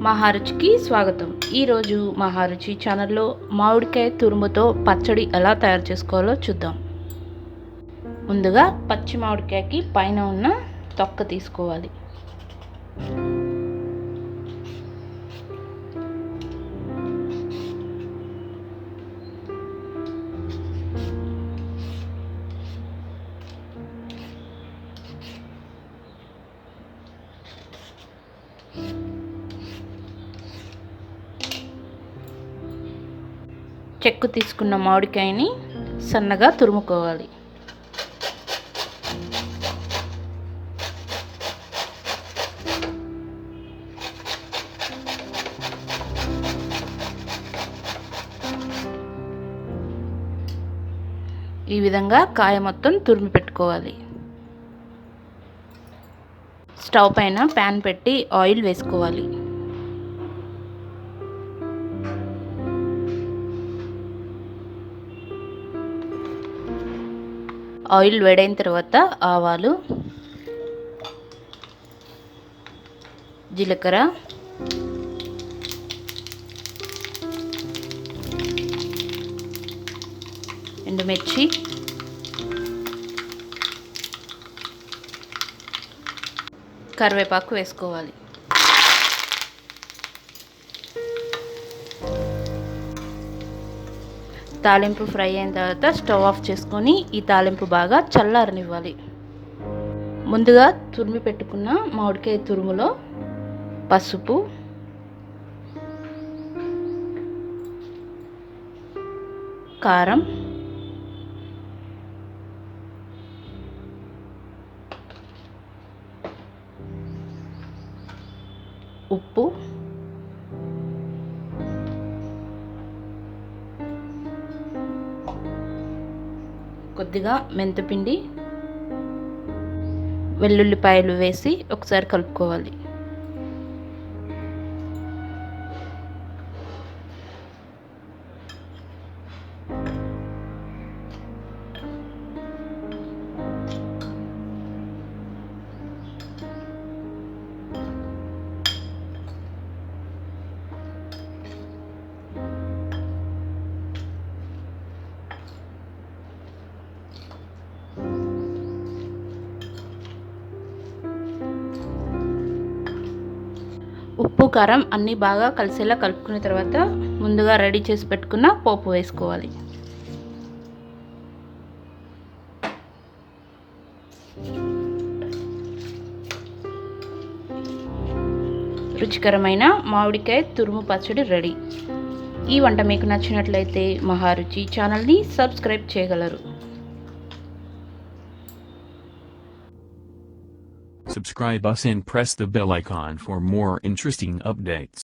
మహారుచికి స్వాగతం. ఈరోజు మహారుచి ఛానల్లో మామిడికాయ తురుముతో పచ్చడి ఎలా తయారు చేసుకోవాలో చూద్దాం. ముందుగా పచ్చి మామిడికాయకి పైన ఉన్న తొక్క తీసుకోవాలి. చెక్కు తీసుకున్న మామిడికాయని సన్నగా తురుముకోవాలి. ఈ విధంగా కాయ మొత్తం తురిమి పెట్టుకోవాలి. స్టవ్ పైన ప్యాన్ పెట్టి ఆయిల్ వేసుకోవాలి. ఆయిల్ వేడైన తర్వాత ఆవాలు, జీలకర్ర, ఎండుమిర్చి, కరివేపాకు వేసుకోవాలి. తాలింపు ఫ్రై అయిన తర్వాత స్టవ్ ఆఫ్ చేసుకొని ఈ తాలింపు బాగా చల్లారనివ్వాలి. ముందుగా తురిమి పెట్టుకున్న మామిడికాయ తురుములో పసుపు, కారం, ఉప్పు, కొద్దిగా మెంతిపిండి, వెల్లుల్లిపాయలు వేసి ఒకసారి కలుపుకోవాలి. ఉప్పు కారం అన్నీ బాగా కలిసేలా కలుపుకున్న తర్వాత ముందుగా రెడీ చేసి పెట్టుకున్న పోపు వేసుకోవాలి. రుచికరమైన మామిడికాయ తురుము పచ్చడి రెడీ. ఈ వంట మీకు నచ్చినట్లయితే మహారుచి ఛానల్ని సబ్స్క్రైబ్ చేయగలరు. Subscribe us and press the bell icon for more interesting updates.